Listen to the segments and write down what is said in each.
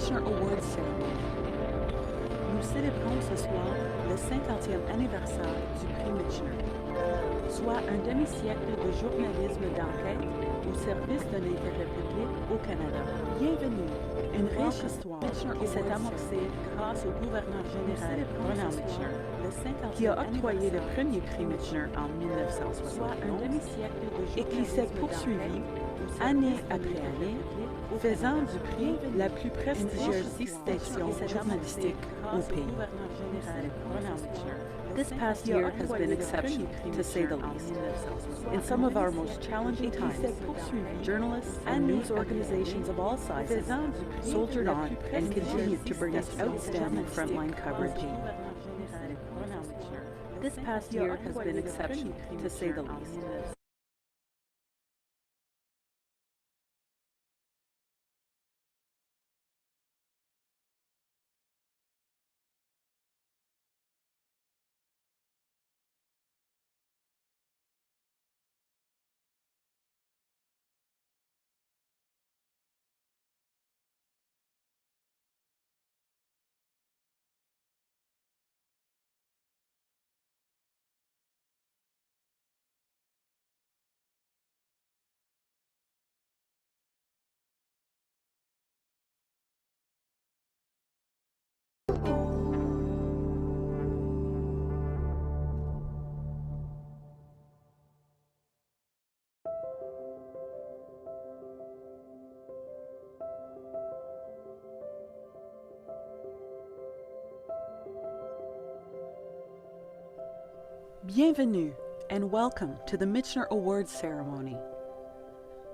Michener Awards Ceremony. Nous célébrons ce soir le 50e anniversaire du Prix Michener, soit un demi-siècle de journalisme d'enquête au service d'un intérêt public au Canada. Bienvenue, une riche histoire qui s'est amorcée grâce au gouverneur général Roland Michener, qui a octroyé le premier Prix Michener en 1971 et qui s'est poursuivi année après année, faisant du prix la plus prestigieuse distinction journalistique au pays. This past year has been exceptional, to say the least. In some of our most challenging times, journalists and news organizations of all sizes soldiered on and continued to bring us outstanding frontline coverage. This past year has been exceptional, to say the least. Bienvenue and welcome to the Michener Awards Ceremony.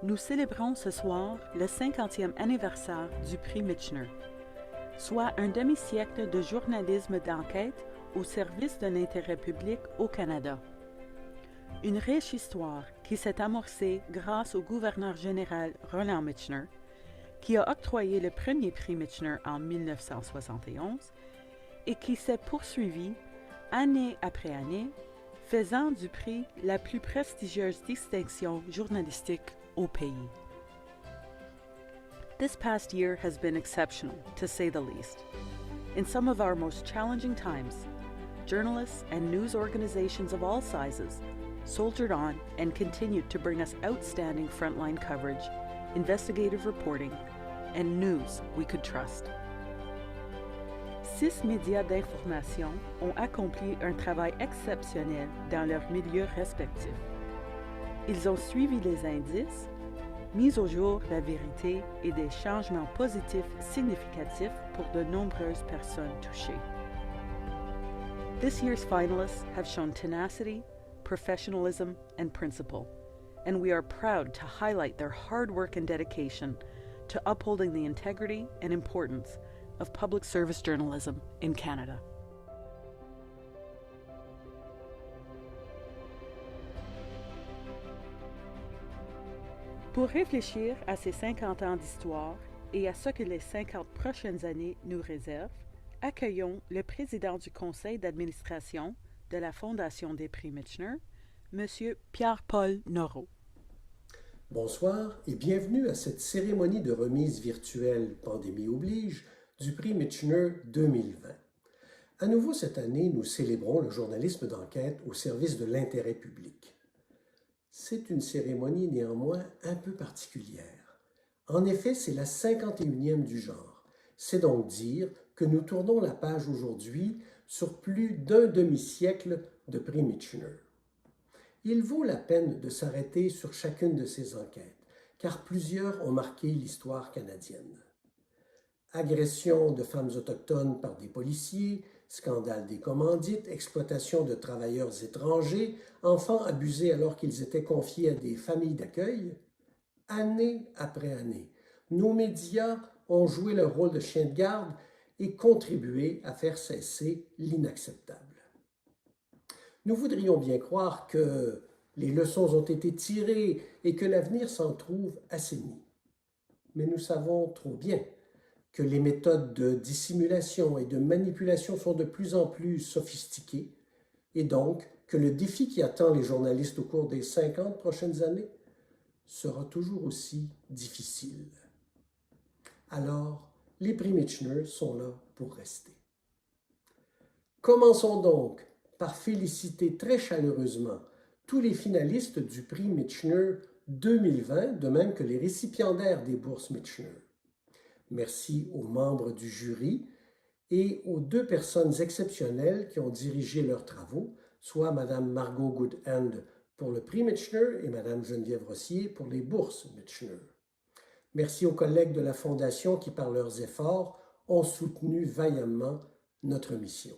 Nous célébrons ce soir le 50e anniversaire du Prix Michener, soit un demi-siècle de journalisme d'enquête au service d'un intérêt public au Canada. Une riche histoire qui s'est amorcée grâce au gouverneur général Roland Michener, qui a octroyé le premier Prix Michener en 1971 et qui s'est poursuivie année après année, faisant du prix la plus prestigieuse distinction journalistique au pays. This past year has been exceptional, to say the least. In some of our most challenging times, journalists and news organizations of all sizes soldiered on and continued to bring us outstanding frontline coverage, investigative reporting, and news we could trust. 6 médias d'information ont accompli un travail exceptionnel dans leurs milieux respectifs. Ils ont suivi les indices, mis au jour la vérité et des changements positifs significatifs pour de nombreuses personnes touchées. This year's finalists have shown tenacity, professionalism, and principle, and we are proud to highlight their hard work and dedication to upholding the integrity and importance of public service journalism in Canada. Pour réfléchir à ces 50 ans d'histoire et à ce que les 50 prochaines années nous réservent, accueillons le président du conseil d'administration de la Fondation des Prix Michener, M. Pierre-Paul Noreau. Bonsoir et bienvenue à cette cérémonie de remise virtuelle, pandémie oblige, du Prix Michener 2020. À nouveau cette année, nous célébrons le journalisme d'enquête au service de l'intérêt public. C'est une cérémonie néanmoins un peu particulière. En effet, c'est la 51e du genre. C'est donc dire que nous tournons la page aujourd'hui sur plus d'un demi-siècle de Prix Michener. Il vaut la peine de s'arrêter sur chacune de ces enquêtes, car plusieurs ont marqué l'histoire canadienne. Agression de femmes autochtones par des policiers, scandale des commandites, exploitation de travailleurs étrangers, enfants abusés alors qu'ils étaient confiés à des familles d'accueil. Année après année, nos médias ont joué leur rôle de chien de garde et contribué à faire cesser l'inacceptable. Nous voudrions bien croire que les leçons ont été tirées et que l'avenir s'en trouve assaini. Mais nous savons trop bien que les méthodes de dissimulation et de manipulation sont de plus en plus sophistiquées et donc que le défi qui attend les journalistes au cours des 50 prochaines années sera toujours aussi difficile. Alors, les prix Michener sont là pour rester. Commençons donc par féliciter très chaleureusement tous les finalistes du prix Michener 2020, de même que les récipiendaires des bourses Michener. Merci aux membres du jury et aux deux personnes exceptionnelles qui ont dirigé leurs travaux, soit Mme Margot Goodhand pour le prix Michener et Mme Geneviève Rossier pour les bourses Michener. Merci aux collègues de la Fondation qui, par leurs efforts, ont soutenu vaillamment notre mission.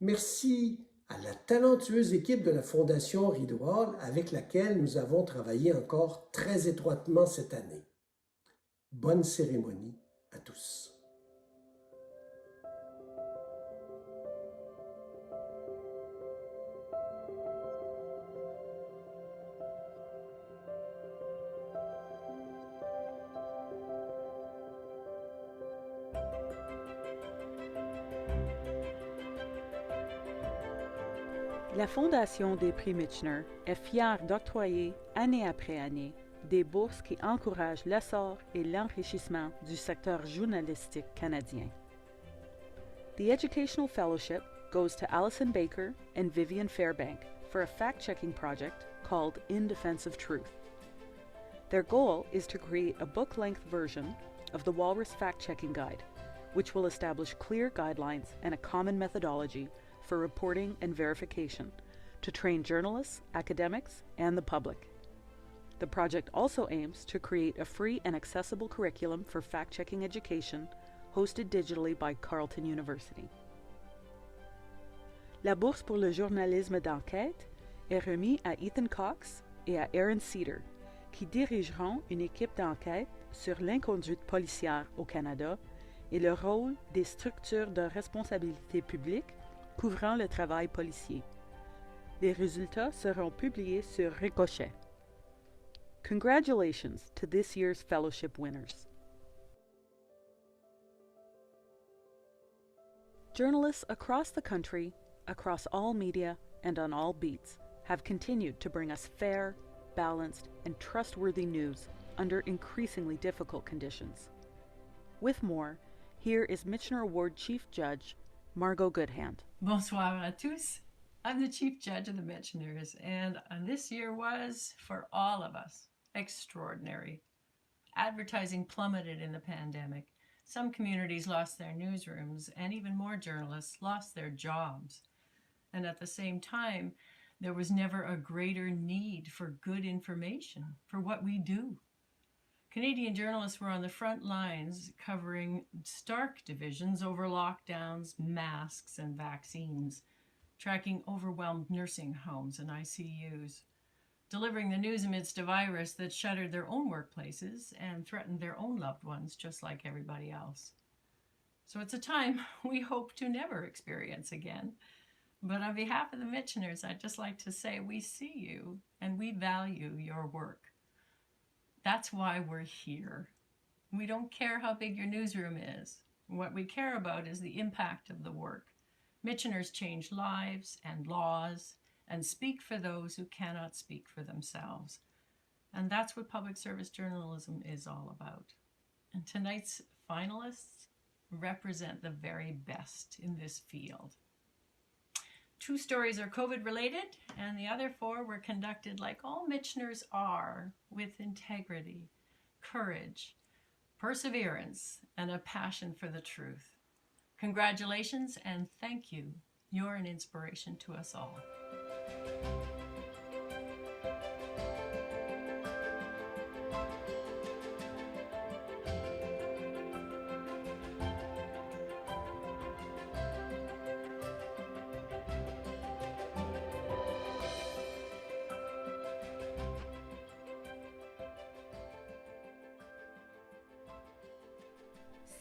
Merci à la talentueuse équipe de la Fondation Rideau avec laquelle nous avons travaillé encore très étroitement cette année. Bonne cérémonie à tous. La Fondation des prix Michener est fière d'octroyer, année après année, des bourses qui encouragent l'essor et l'enrichissement du secteur journalistique canadien. The Educational Fellowship goes to Alison Baker and Vivian Fairbank for a fact-checking project called In Defense of Truth. Their goal is to create a book-length version of the Walrus Fact-Checking Guide, which will establish clear guidelines and a common methodology for reporting and verification to train journalists, academics, and the public. The project also aims to create a free and accessible curriculum for fact-checking education hosted digitally by Carleton University. La bourse pour le journalisme d'enquête est remise à Ethan Cox et à Aaron Cedar, qui dirigeront une équipe d'enquête sur l'inconduite policière au Canada et le rôle des structures de responsabilité publique couvrant le travail policier. Les résultats seront publiés sur Ricochet. Congratulations to this year's fellowship winners. Journalists across the country, across all media, and on all beats have continued to bring us fair, balanced, and trustworthy news under increasingly difficult conditions. With more, here is Michener Award Chief Judge Margot Goodhand. Bonsoir à tous. I'm the Chief Judge of the Micheners, and this year was, for all of us, extraordinary. Advertising plummeted in the pandemic. Some communities lost their newsrooms, and even more journalists lost their jobs. And at the same time, there was never a greater need for good information, for what we do. Canadian journalists were on the front lines covering stark divisions over lockdowns, masks, and vaccines, tracking overwhelmed nursing homes and ICUs, delivering the news amidst a virus that shuttered their own workplaces and threatened their own loved ones just like everybody else. So it's a time we hope to never experience again. But on behalf of the Micheners, I'd just like to say we see you and we value your work. That's why we're here. We don't care how big your newsroom is. What we care about is the impact of the work. Micheners change lives and laws and speak for those who cannot speak for themselves. And that's what public service journalism is all about. And tonight's finalists represent the very best in this field. 2 stories are COVID-related, and the other 4 were conducted like all Micheners are, with integrity, courage, perseverance, and a passion for the truth. Congratulations and thank you. You're an inspiration to us all.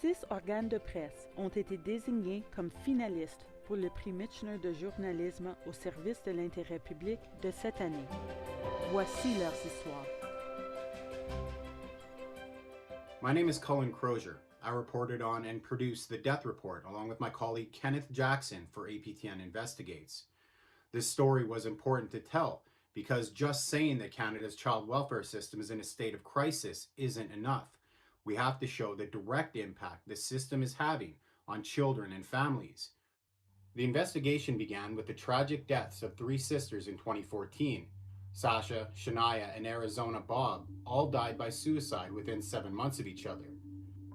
Six organes de presse ont été désignés comme finalistes pour le prix Michener de journalisme au service de l'intérêt public de cette année. Voici leurs histoires. My name is Cullen Crozier. I reported on and produced the death report along with my colleague Kenneth Jackson for APTN Investigates. This story was important to tell because just saying that Canada's child welfare system is in a state of crisis isn't enough. We have to show the direct impact the system is having on children and families. The investigation began with the tragic deaths of 3 sisters in 2014. Sasha, Shania, and Arizona Bob all died by suicide within 7 months of each other.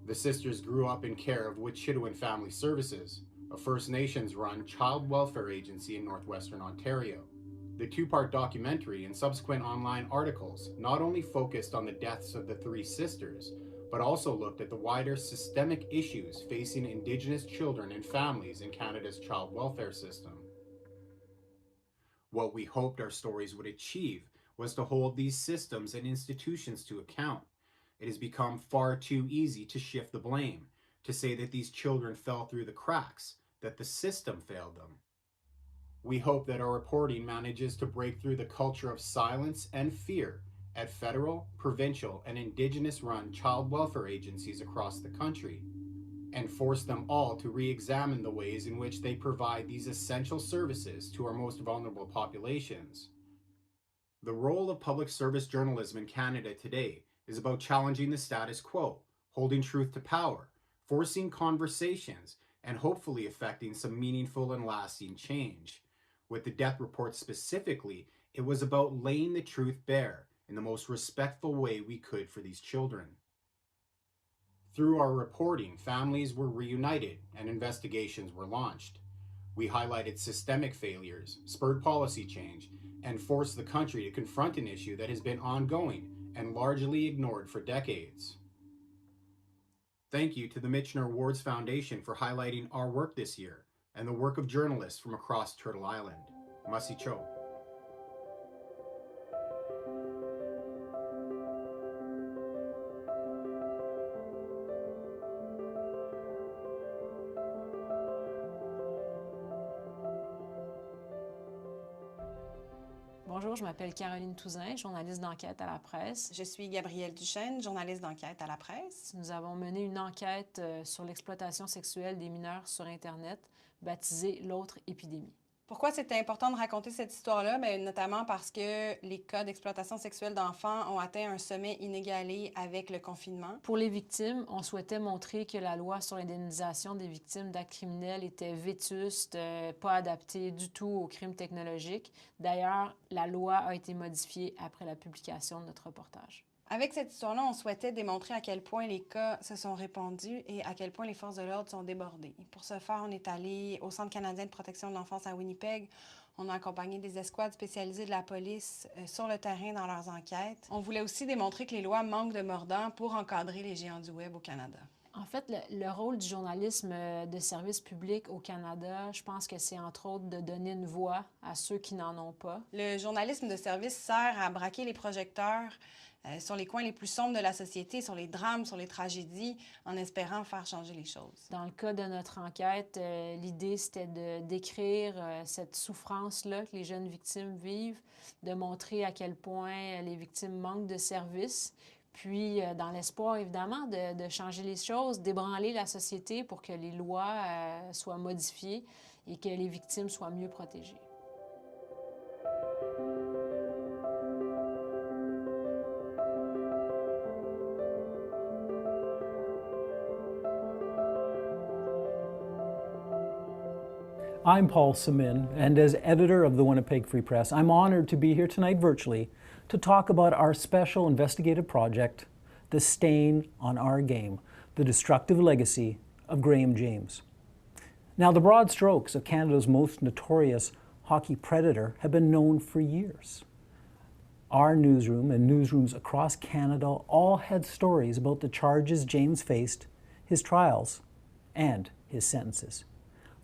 The sisters grew up in care of Wet'suwet'en Family Services, a First Nations-run child welfare agency in northwestern Ontario. The 2-part documentary and subsequent online articles not only focused on the deaths of the 3 sisters, but also looked at the wider systemic issues facing Indigenous children and families in Canada's child welfare system. What we hoped our stories would achieve was to hold these systems and institutions to account. It has become far too easy to shift the blame, to say that these children fell through the cracks, that the system failed them. We hope that our reporting manages to break through the culture of silence and fear at federal, provincial, and Indigenous-run child welfare agencies across the country, and force them all to re-examine the ways in which they provide these essential services to our most vulnerable populations. The role of public service journalism in Canada today is about challenging the status quo, holding truth to power, forcing conversations, and hopefully effecting some meaningful and lasting change. With the death report specifically, it was about laying the truth bare in the most respectful way we could for these children. Through our reporting, families were reunited and investigations were launched. We highlighted systemic failures, spurred policy change, and forced the country to confront an issue that has been ongoing and largely ignored for decades. Thank you to the Michener Awards Foundation for highlighting our work this year and the work of journalists from across Turtle Island. Masicho. Bonjour, je m'appelle Caroline Touzin, journaliste d'enquête à la presse. Je suis Gabrielle Duchesne, journaliste d'enquête à la presse. Nous avons mené une enquête sur l'exploitation sexuelle des mineurs sur Internet, baptisée « L'autre épidémie ». Pourquoi c'était important de raconter cette histoire-là? Bien, notamment parce que les cas d'exploitation sexuelle d'enfants ont atteint un sommet inégalé avec le confinement. Pour les victimes, on souhaitait montrer que la loi sur l'indemnisation des victimes d'actes criminels était vétuste, pas adaptée du tout aux crimes technologiques. D'ailleurs, la loi a été modifiée après la publication de notre reportage. Avec cette histoire-là, on souhaitait démontrer à quel point les cas se sont répandus et à quel point les forces de l'ordre sont débordées. Pour ce faire, on est allé au Centre canadien de protection de l'enfance à Winnipeg. On a accompagné des escouades spécialisées de la police sur le terrain dans leurs enquêtes. On voulait aussi démontrer que les lois manquent de mordants pour encadrer les géants du web au Canada. En fait, le rôle du journalisme de service public au Canada, je pense que c'est entre autres de donner une voix à ceux qui n'en ont pas. Le journalisme de service sert à braquer les projecteurs sur les coins les plus sombres de la société, sur les drames, sur les tragédies, en espérant faire changer les choses. Dans le cas de notre enquête, l'idée, c'était de décrire cette souffrance-là que les jeunes victimes vivent, de montrer à quel point les victimes manquent de services, puis dans l'espoir, évidemment, de changer les choses, d'ébranler la société pour que les lois soient modifiées et que les victimes soient mieux protégées. I'm Paul Simin, and as editor of the Winnipeg Free Press, I'm honored to be here tonight virtually to talk about our special investigative project, The Stain on Our Game, The Destructive Legacy of Graham James. Now, the broad strokes of Canada's most notorious hockey predator have been known for years. Our newsroom and newsrooms across Canada all had stories about the charges James faced, his trials, and his sentences.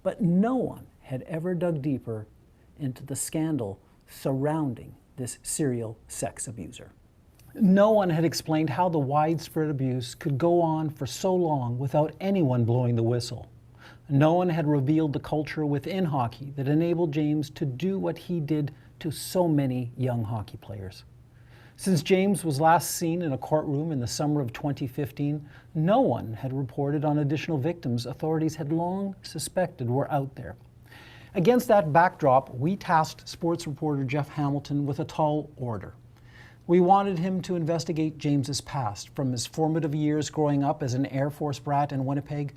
But no one had ever dug deeper into the scandal surrounding this serial sex abuser. No one had explained how the widespread abuse could go on for so long without anyone blowing the whistle. No one had revealed the culture within hockey that enabled James to do what he did to so many young hockey players. Since James was last seen in a courtroom in the summer of 2015, no one had reported on additional victims authorities had long suspected were out there. Against that backdrop, we tasked sports reporter Jeff Hamilton with a tall order: We wanted him to investigate James's past, from his formative years growing up as an Air Force brat in Winnipeg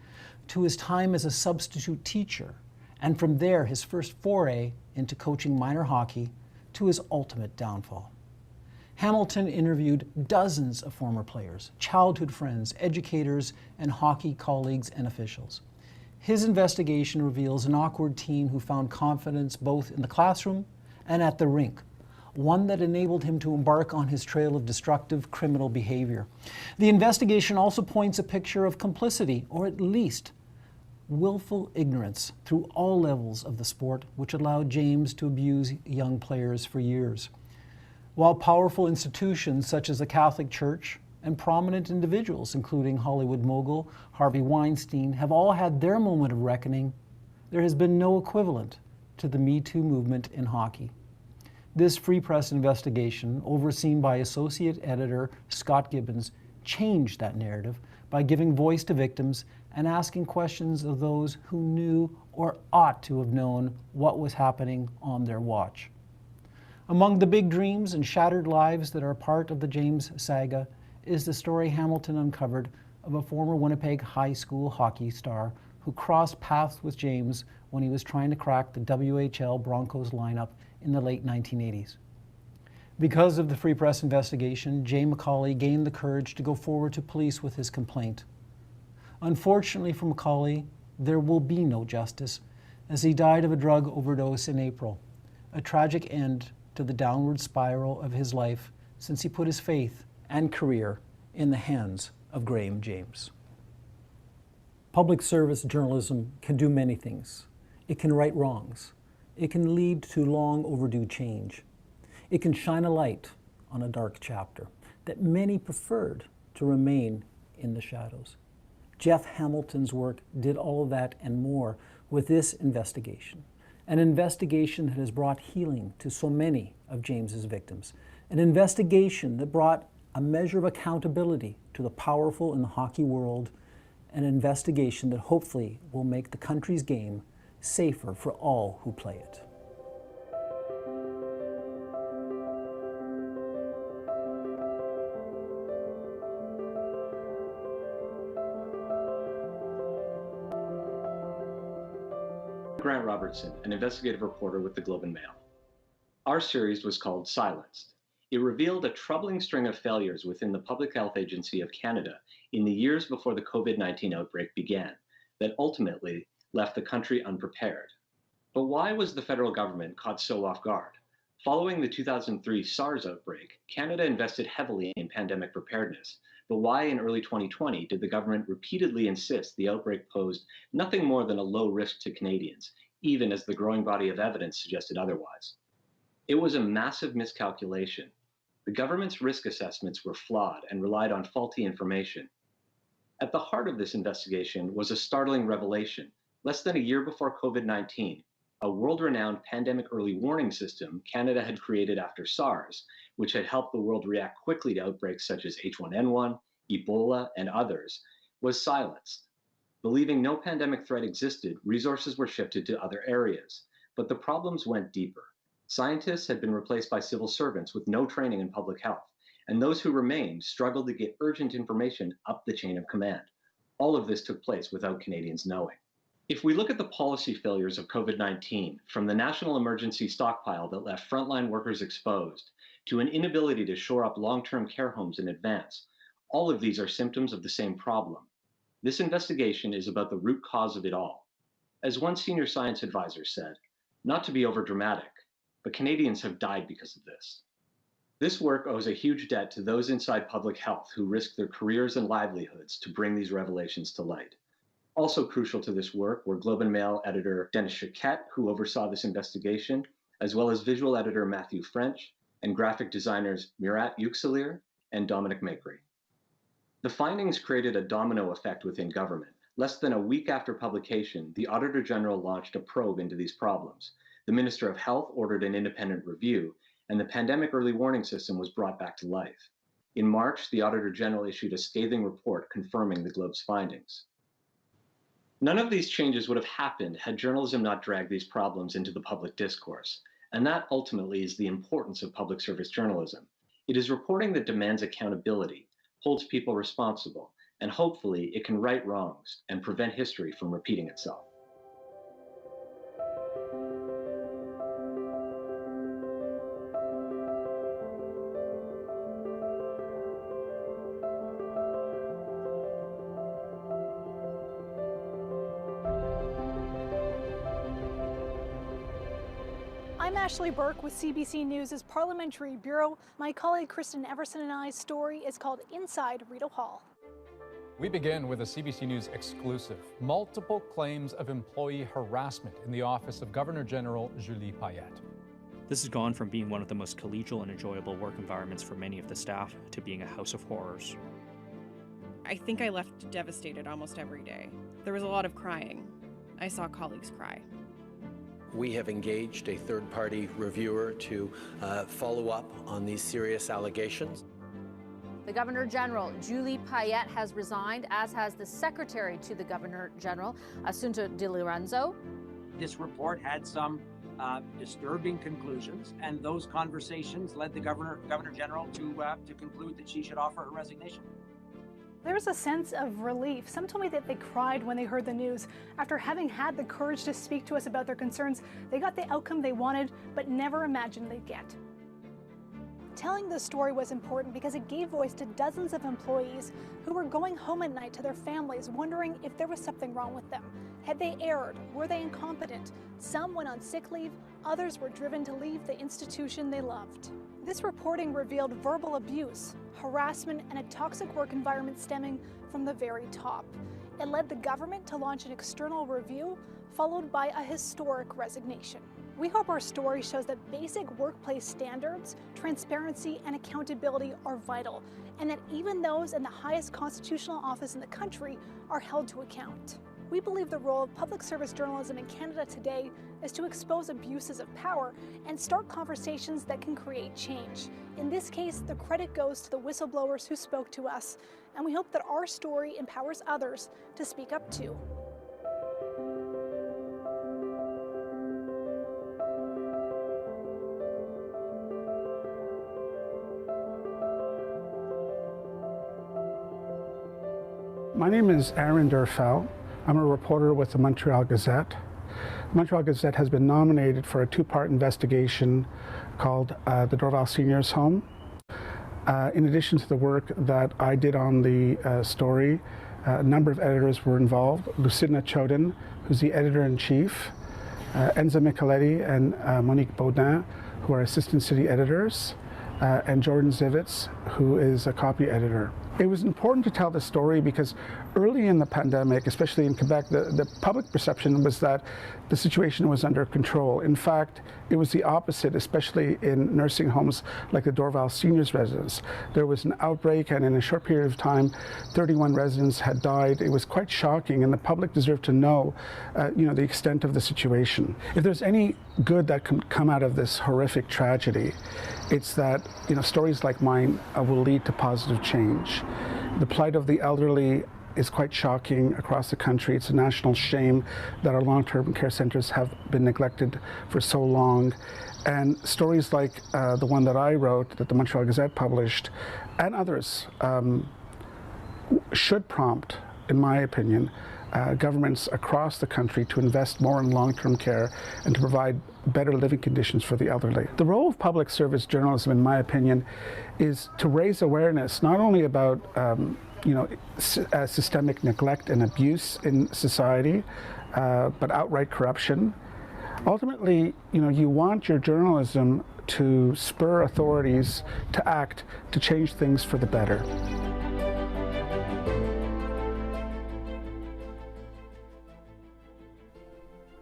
to his time as a substitute teacher, and from there his first foray into coaching minor hockey to his ultimate downfall. Hamilton interviewed dozens of former players, childhood friends, educators, and hockey colleagues and officials. His investigation reveals an awkward teen who found confidence both in the classroom and at the rink, one that enabled him to embark on his trail of destructive criminal behavior. The investigation also points a picture of complicity, or at least willful ignorance, through all levels of the sport, which allowed James to abuse young players for years. While powerful institutions such as the Catholic Church and prominent individuals, including Hollywood mogul Harvey Weinstein, have all had their moment of reckoning, there has been no equivalent to the Me Too movement in hockey. This Free Press investigation, overseen by Associate Editor Scott Gibbons, changed that narrative by giving voice to victims and asking questions of those who knew or ought to have known what was happening on their watch. Among the big dreams and shattered lives that are part of the James saga is the story Hamilton uncovered of a former Winnipeg High School hockey star who crossed paths with James when he was trying to crack the WHL Broncos lineup in the late 1980s. Because of the Free Press investigation, Jay McCauley gained the courage to go forward to police with his complaint. Unfortunately for McCauley, there will be no justice, as he died of a drug overdose in April, a tragic end to the downward spiral of his life since he put his faith and career in the hands of Graham James. Public service journalism can do many things. It can right wrongs. It can lead to long overdue change. It can shine a light on a dark chapter that many preferred to remain in the shadows. Jeff Hamilton's work did all of that and more with this investigation, an investigation that has brought healing to so many of James's victims, an investigation that brought a measure of accountability to the powerful in the hockey world, an investigation that hopefully will make the country's game safer for all who play it. Grant Robertson, an investigative reporter with the Globe and Mail. Our series was called Silenced. It revealed a troubling string of failures within the Public Health Agency of Canada in the years before the COVID-19 outbreak began that ultimately left the country unprepared. But why was the federal government caught so off guard? Following the 2003 SARS outbreak, Canada invested heavily in pandemic preparedness. But why in early 2020 did the government repeatedly insist the outbreak posed nothing more than a low risk to Canadians, even as the growing body of evidence suggested otherwise? It was a massive miscalculation. The government's risk assessments were flawed and relied on faulty information. At the heart of this investigation was a startling revelation. Less than a year before COVID-19, a world-renowned pandemic early warning system Canada had created after SARS, which had helped the world react quickly to outbreaks such as H1N1, Ebola, and others, was silenced. Believing no pandemic threat existed, resources were shifted to other areas. But the problems went deeper. Scientists had been replaced by civil servants with no training in public health, and those who remained struggled to get urgent information up the chain of command. All of this took place without Canadians knowing. If we look at the policy failures of COVID-19, from the national emergency stockpile that left frontline workers exposed, to an inability to shore up long-term care homes in advance, all of these are symptoms of the same problem. This investigation is about the root cause of it all. As one senior science advisor said, not to be overdramatic, but Canadians have died because of this. This work owes a huge debt to those inside public health who risked their careers and livelihoods to bring these revelations to light. Also crucial to this work were Globe and Mail editor Dennis Chiquette, who oversaw this investigation, as well as visual editor Matthew French, and graphic designers Murat Yükselier and Dominic Macri. The findings created a domino effect within government. Less than a week after publication, the Auditor General launched a probe into these problems. The Minister of Health ordered an independent review, and the pandemic early warning system was brought back to life. In March, the Auditor General issued a scathing report confirming the Globe's findings. None of these changes would have happened had journalism not dragged these problems into the public discourse. And that ultimately is the importance of public service journalism. It is reporting that demands accountability, holds people responsible, and hopefully it can right wrongs and prevent history from repeating itself. I'm Ashley Burke with CBC News' Parliamentary Bureau. My colleague Kristen Everson and I's story is called Inside Rideau Hall. We begin with a CBC News exclusive. Multiple claims of employee harassment in the office of Governor General Julie Payette. This has gone from being one of the most collegial and enjoyable work environments for many of the staff to being a house of horrors. I think I left devastated almost every day. There was a lot of crying. I saw colleagues cry. We have engaged a third-party reviewer to follow up on these serious allegations. The Governor General, Julie Payette, has resigned, as has the Secretary to the Governor General, Assunta Di Lorenzo. This report had some disturbing conclusions, and those conversations led the Governor General to conclude that she should offer her resignation. There was a sense of relief. Some told me that they cried when they heard the news. After having had the courage to speak to us about their concerns, they got the outcome they wanted, but never imagined they'd get. Telling this story was important because it gave voice to dozens of employees who were going home at night to their families wondering if there was something wrong with them. Had they erred? Were they incompetent? Some went on sick leave, others were driven to leave the institution they loved. This reporting revealed verbal abuse, harassment, and a toxic work environment stemming from the very top. It led the government to launch an external review, followed by a historic resignation. We hope our story shows that basic workplace standards, transparency, and accountability are vital, and that even those in the highest constitutional office in the country are held to account. We believe the role of public service journalism in Canada today is to expose abuses of power and start conversations that can create change. In this case, the credit goes to the whistleblowers who spoke to us, and we hope that our story empowers others to speak up too. My name is Aaron Durfell. I'm a reporter with the Montreal Gazette. The Montreal Gazette has been nominated for a two-part investigation called the Dorval Seniors Home. In addition to the work that I did on the story, a number of editors were involved. Lucinda Chodin, who's the editor-in-chief, Enza Micheletti and Monique Baudin, who are assistant city editors, and Jordan Zivitz, who is a copy editor. It was important to tell this story because early in the pandemic, especially in Quebec, the public perception was that the situation was under control. In fact, it was the opposite, especially in nursing homes like the Dorval Seniors Residence. There was an outbreak, and in a short period of time, 31 residents had died. It was quite shocking, and the public deserved to know, the extent of the situation. If there's any good that can come out of this horrific tragedy, it's that stories like mine will lead to positive change. The plight of the elderly is quite shocking across the country. It's a national shame that our long-term care centers have been neglected for so long. And stories like the one that I wrote, that the Montreal Gazette published, and others should prompt, in my opinion, governments across the country to invest more in long-term care and to provide better living conditions for the elderly. The role of public service journalism, in my opinion, is to raise awareness not only about systemic neglect and abuse in society, but outright corruption. Ultimately, you want your journalism to spur authorities to act, to change things for the better.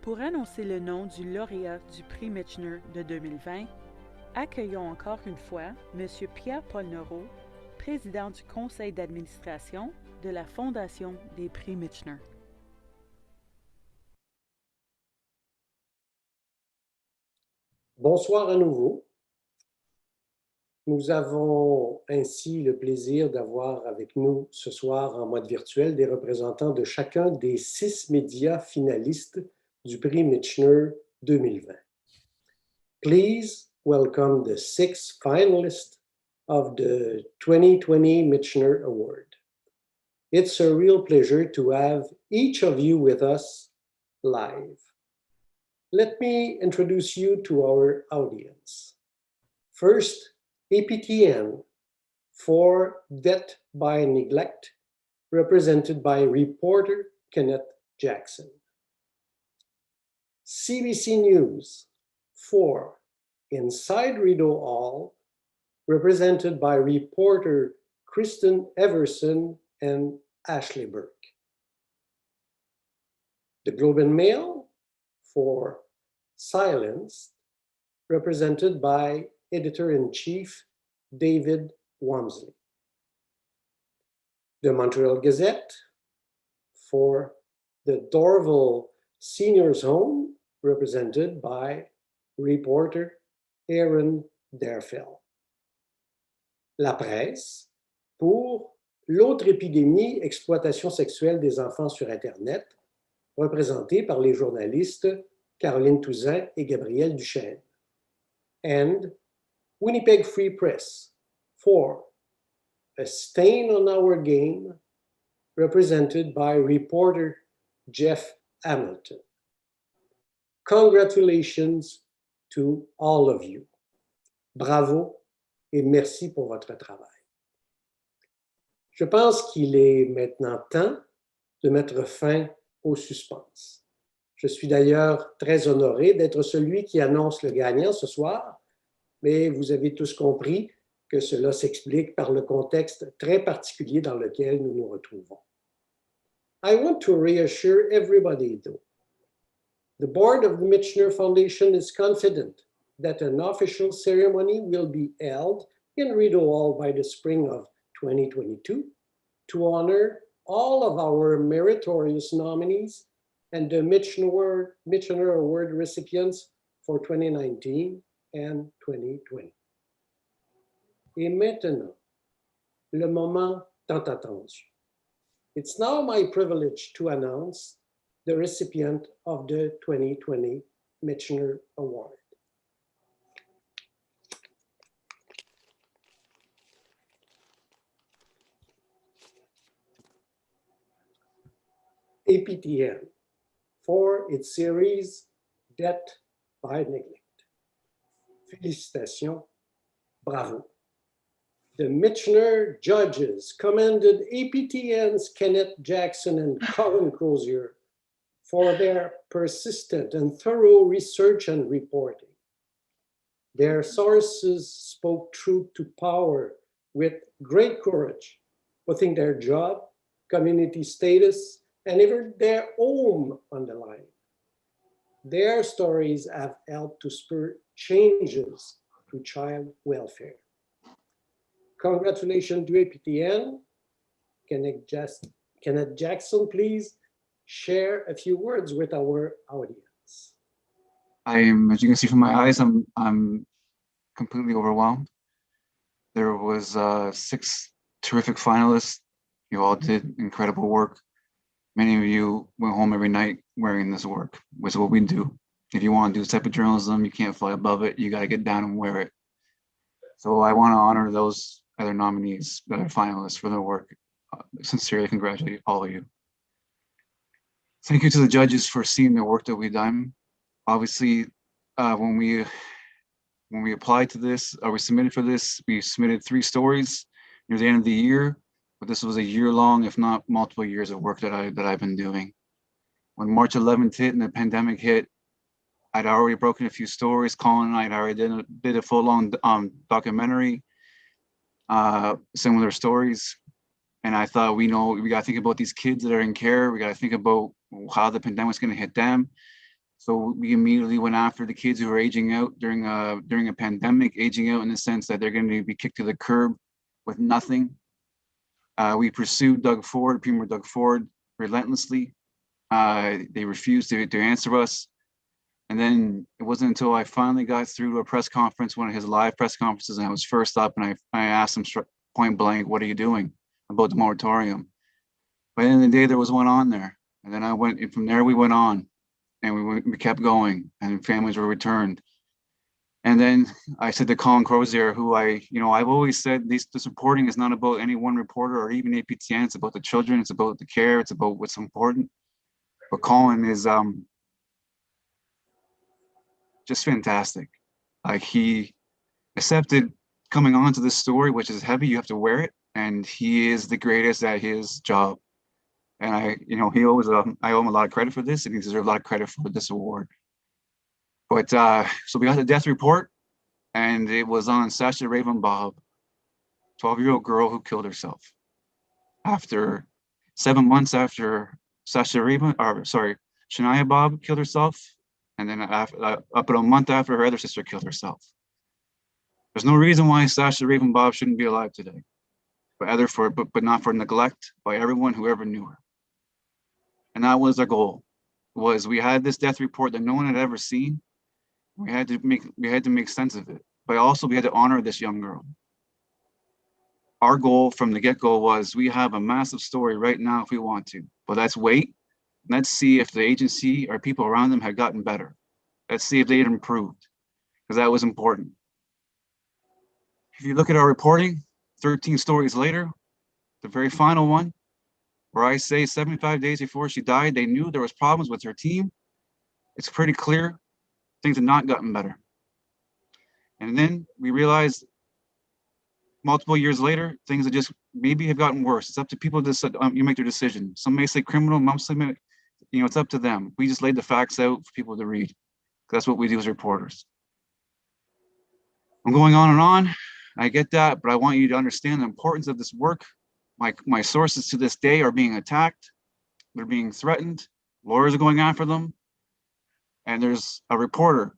Pour annoncer le nom du lauréat du Prix Michener de 2020, accueillons encore une fois M. Pierre-Paul Noreau, président du conseil d'administration de la Fondation des Prix Michener. Bonsoir à nouveau. Nous avons ainsi le plaisir d'avoir avec nous ce soir en mode virtuel des représentants de chacun des 6 médias finalistes du Prix Michener 2020. Please welcome the 6 finalists of the 2020 Michener Award. It's a real pleasure to have each of you with us live. Let me introduce you to our audience. First, APTN for Death by Neglect, represented by reporter Kenneth Jackson. CBC News for Inside Rideau Hall, represented by reporter Kristen Everson and Ashley Burke. The Globe and Mail for Silence, represented by Editor-in-Chief David Wamsley. The Montreal Gazette for the Dorval Seniors Home, represented by reporter Aaron Derfel. La Presse pour l'autre épidémie, exploitation sexuelle des enfants sur Internet, représentée par les journalistes Caroline Touzin et Gabrielle Duchesne. And Winnipeg Free Press for A Stain on Our Game, represented by reporter Jeff Hamilton. Congratulations to all of you. Bravo et merci pour votre travail. Je pense qu'il est maintenant temps de mettre fin au suspense. Je suis d'ailleurs très honoré d'être celui qui annonce le gagnant ce soir, mais vous avez tous compris que cela s'explique par le contexte très particulier dans lequel nous nous retrouvons. I want to reassure everybody, though. The board of the Michener Foundation is confident that an official ceremony will be held in Rideau Hall by the spring of 2022 to honor all of our meritorious nominees and the Michener Award recipients for 2019 and 2020. Et maintenant, le moment tant attendu. It's now my privilege to announce the recipient of the 2020 Michener Award. APTN for its series Death by Neglect. Félicitations, bravo. The Michener judges commended APTN's Kenneth Jackson and Colin Crozier for their persistent and thorough research and reporting. Their sources spoke truth to power with great courage, putting their job, community status, and even their home on the line. Their stories have helped to spur changes to child welfare. Congratulations to APTN. Kenneth Jackson, please share a few words with our audience. As you can see from my eyes, I'm completely overwhelmed. There was 6 terrific finalists. You all did incredible work. Many of you went home every night wearing this work, which is what we do. If you want to do this type of journalism, you can't fly above it. You got to get down and wear it. So I want to honor those other nominees, the other finalists for their work. Sincerely congratulate all of you. Thank you to the judges for seeing the work that we've done. Obviously, when we applied to this, or we submitted for this, we submitted 3 stories near the end of the year, but this was a year-long, if not multiple years of work that I've been doing. When March 11th hit and the pandemic hit, I'd already broken a few stories. Colin and I already did a full-on documentary, similar stories. And I thought, we got to think about these kids that are in care. We got to think about how the pandemic's going to hit them. So we immediately went after the kids who are aging out during a pandemic, aging out in the sense that they're going to be kicked to the curb with nothing. We pursued Premier Doug Ford, relentlessly. They refused to answer us. And then it wasn't until I finally got through to a press conference, one of his live press conferences, and I was first up, and I asked him point blank, "What are you doing about the moratorium?" By the end of the day, there was one on there. And then from there we went on, and we kept going, and families were returned. And then I said to Colin Crozier, who I've always said this reporting is not about any one reporter or even APTN. It's about the children. It's about the care. It's about what's important. But Colin is just fantastic. Like, he accepted coming on to this story, which is heavy. You have to wear it. And he is the greatest at his job. And I owe him a lot of credit for this, and he deserves a lot of credit for this award. But so we got the death report, and it was on Sasha Raven Bob, 12-year-old girl who killed herself. After 7 months after Shania Bob killed herself, and then up to a month after her other sister killed herself. There's no reason why Sasha Raven Bob shouldn't be alive today, but not for neglect by everyone who ever knew her. And that was our goal. We had this death report that no one had ever seen. We had to make sense of it, but also we had to honor this young girl. Our goal from the get-go was, we have a massive story right now if we want to, but let's wait. Let's see if the agency or people around them had gotten better. Let's see if they had improved, because that was important. If you look at our reporting, 13 stories later, the very final one, where I say 75 days before she died, they knew there was problems with her team. It's pretty clear things had not gotten better. And then we realized multiple years later, things that just maybe have gotten worse. It's up to people to you make their decision. Some may say criminal, some may, it's up to them. We just laid the facts out for people to read. That's what we do as reporters. I'm going on and on. I get that, but I want you to understand the importance of this work. My sources to this day are being attacked. They're being threatened. Lawyers are going after them. And there's a reporter,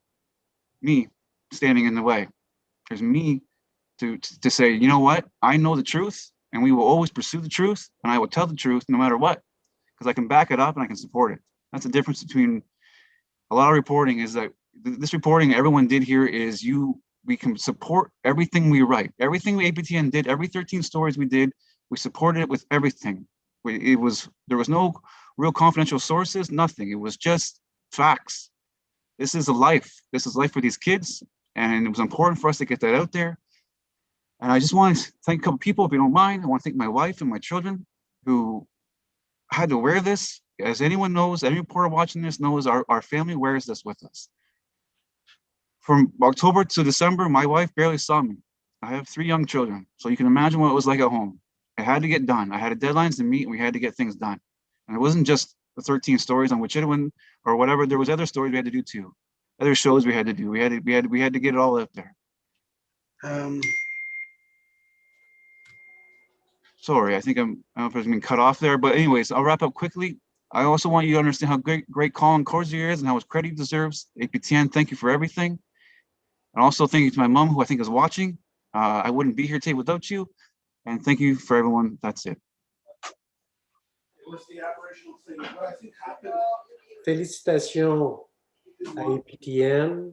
me, standing in the way. There's me to say, you know what? I know the truth, and we will always pursue the truth, and I will tell the truth no matter what, because I can back it up and I can support it. That's the difference between a lot of reporting. Is that this reporting everyone did here is we can support everything we write. Everything APTN did, every 13 stories we did, we supported it with everything. There was no real confidential sources, nothing. It was just facts. This is life for these kids, and it was important for us to get that out there. And I just want to thank a couple people, if you don't mind. I want to thank my wife and my children who had to wear this. As anyone knows, any reporter watching this knows, our family wears this with us. From October to December, my wife barely saw me. I have 3 young children, so you can imagine what it was like at home. It had to get done. I had deadlines to meet, and we had to get things done. And it wasn't just the 13 stories on Wichita or whatever. There was other stories we had to do too. Other shows we had to do. We had to get it all out there. Sorry, I think I don't know if I've been cut off there, but anyways, I'll wrap up quickly. I also want you to understand how great Colin Crozier is and how much credit he deserves. APTN, thank you for everything. And also thank you to my mom, who I think is watching. I wouldn't be here today without you. And thank you for everyone. That's it. Félicitations à APTN.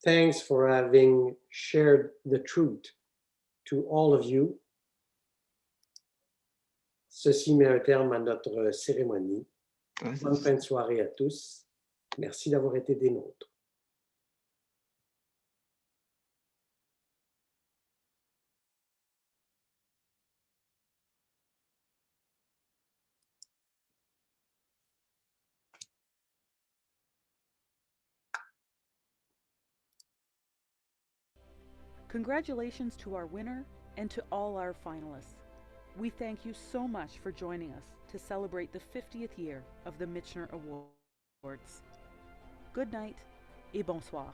Thanks for having shared the truth to all of you. Ceci met un terme à notre cérémonie. Bonne fin de soirée à tous. Merci d'avoir été des nôtres. Congratulations to our winner and to all our finalists. We thank you so much for joining us to celebrate the 50th year of the Michener Awards. Good night et bonsoir.